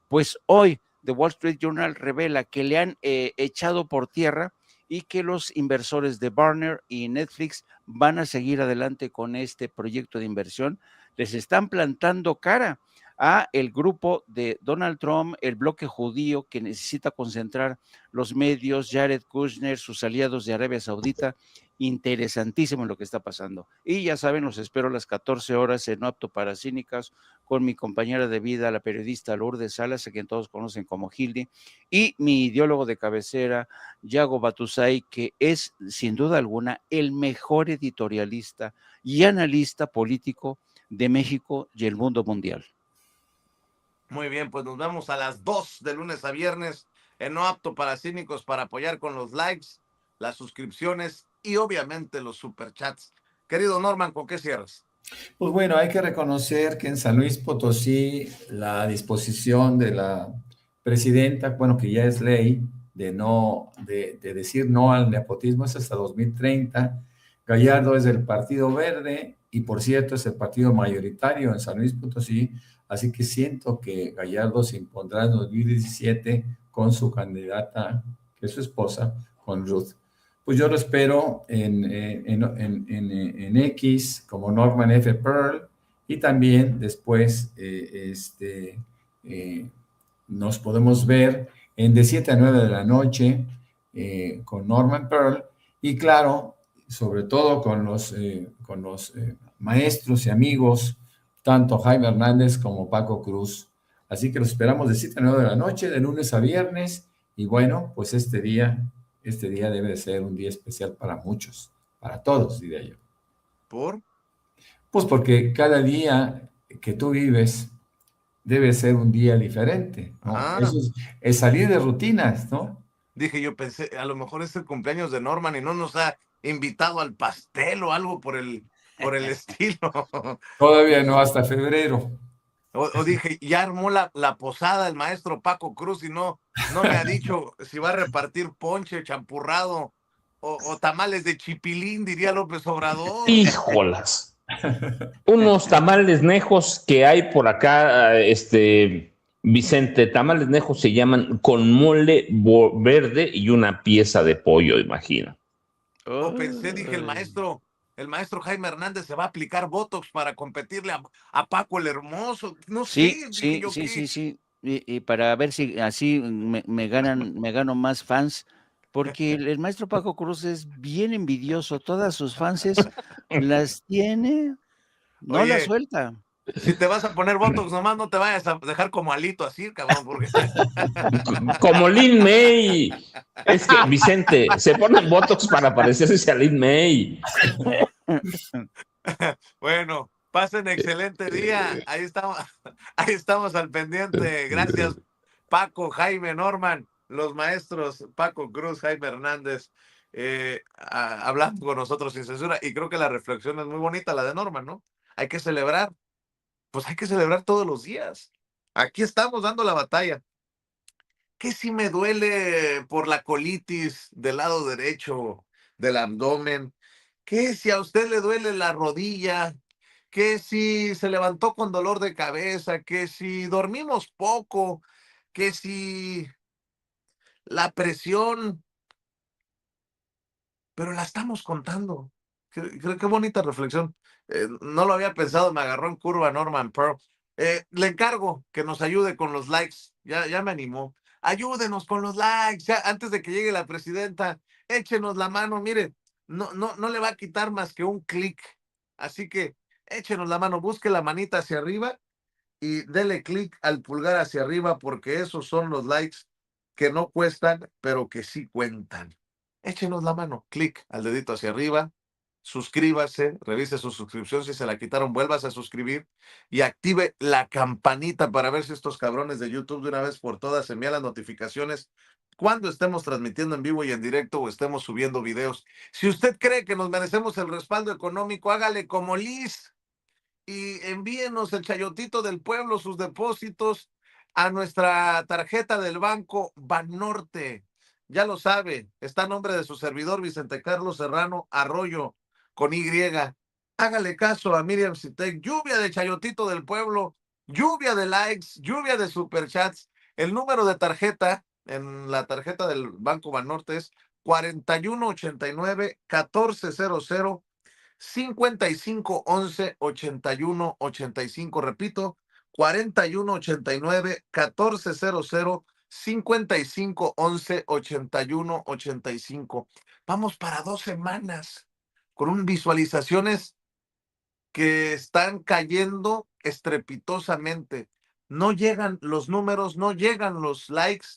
pues hoy The Wall Street Journal revela que le han echado por tierra, y que los inversores de Warner y Netflix van a seguir adelante con este proyecto de inversión. Les están plantando cara a el grupo de Donald Trump, el bloque judío que necesita concentrar los medios, Jared Kushner, sus aliados de Arabia Saudita. Interesantísimo lo que está pasando. Y ya saben, los espero a las 14 horas en No Apto para Cínicas con mi compañera de vida, la periodista Lourdes Salas, a quien todos conocen como Hildy, y mi ideólogo de cabecera, Yago Batusay, que es sin duda alguna el mejor editorialista y analista político de México y el mundo mundial. Muy bien, pues nos vemos a las 2 de lunes a viernes en No Apto para Cínicos, para apoyar con los likes, las suscripciones y obviamente los superchats. Querido Norman, ¿con qué cierras? Pues bueno, hay que reconocer que en San Luis Potosí la disposición de la presidenta, bueno, que ya es ley, de decir no al nepotismo es hasta 2030. Gallardo es del Partido Verde y, por cierto, es el partido mayoritario en San Luis Potosí, Así que siento que Gallardo se impondrá en 2017 con su candidata, que es su esposa, con Ruth. Pues yo lo espero en X como Norman F. Pearl, y también después nos podemos ver de 7 a 9 de la noche con Norman Pearl, y claro, sobre todo con los maestros y amigos, tanto Jaime Hernández como Paco Cruz. Así que los esperamos de 7 a 9 de la noche, de lunes a viernes, y bueno, pues este día debe de ser un día especial para muchos, para todos, diría yo. ¿Por? Pues porque cada día que tú vives debe ser un día diferente, ¿no? Ah, Eso es salir de rutinas, ¿no? dije, yo pensé, a lo mejor es el cumpleaños de Norman y no nos ha invitado al pastel o algo por el estilo. Todavía no, hasta febrero. O dije, ya armó la posada el maestro Paco Cruz y no me ha dicho si va a repartir ponche, champurrado o tamales de chipilín, diría López Obrador. Híjolas. Unos tamales nejos que hay por acá, Vicente, tamales nejos se llaman con mole verde y una pieza de pollo, imagina. O pensé, dije, el maestro Jaime Hernández se va a aplicar Botox para competirle a Paco el Hermoso. No Sí, sé, dije sí, yo, sí, ¿qué? sí, sí. Y para ver si así me gano más fans, porque el maestro Paco Cruz es bien envidioso. Todas sus fanses las tiene, no las Oye, suelta. si te vas a poner Botox, nomás no te vayas a dejar como Alito así, cabrón, porque... Como Lin May. Es que, Vicente, se ponen botox para parecerse a Lin May. Bueno, pasen excelente día. Ahí estamos al pendiente. Gracias, Paco, Jaime, Norman, los maestros Paco Cruz, Jaime Hernández, hablando con nosotros sin censura. Y creo que la reflexión es muy bonita, la de Norman, ¿no? Hay que celebrar, pues hay que celebrar todos los días. Aquí estamos dando la batalla. ¿Qué si me duele por la colitis del lado derecho del abdomen? ¿Qué si a usted le duele la rodilla? ¿Qué si se levantó con dolor de cabeza? ¿Qué si dormimos poco? ¿Qué si la presión? Pero la estamos contando. Qué bonita reflexión. No lo había pensado, me agarró en curva Norman Pearl. Le encargo que nos ayude con los likes. Ya me animó. Ayúdenos con los likes. Ya, antes de que llegue la presidenta, échenos la mano. Mire, no le va a quitar más que un clic. Así que échenos la mano, busque la manita hacia arriba y dele clic al pulgar hacia arriba, porque esos son los likes que no cuestan, pero que sí cuentan. Échenos la mano, clic al dedito hacia arriba, suscríbase, revise su suscripción, si se la quitaron, vuélvase a suscribir y active la campanita para ver si estos cabrones de YouTube de una vez por todas envían las notificaciones cuando estemos transmitiendo en vivo y en directo o estemos subiendo videos. Si usted cree que nos merecemos el respaldo económico, hágale como Liz y envíenos el chayotito del pueblo, sus depósitos a nuestra tarjeta del banco Banorte. Ya lo sabe, está a nombre de su servidor Vicente Carlos Serrano Arroyo con Y. Hágale caso a Miriam Citec, lluvia de chayotito del pueblo, lluvia de likes, lluvia de superchats. El número de tarjeta en la tarjeta del Banco Banorte es 4189-1400 5511-8185. Repito, 4189-1400 5511-8185. Vamos para 2 semanas con visualizaciones que están cayendo estrepitosamente. No llegan los números, no llegan los likes.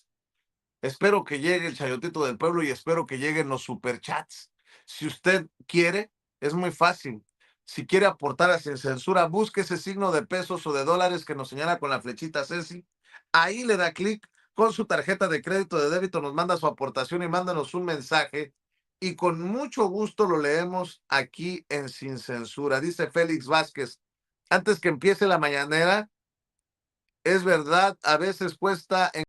Espero que llegue el chayotito del pueblo y espero que lleguen los superchats. Si usted quiere, es muy fácil. Si quiere aportar a Sin Censura, busque ese signo de pesos o de dólares que nos señala con la flechita Ceci. Ahí le da clic con su tarjeta de crédito, de débito, nos manda su aportación y mándanos un mensaje. Y con mucho gusto lo leemos aquí en Sin Censura. Dice Félix Vázquez, antes que empiece la mañanera, es verdad, a veces cuesta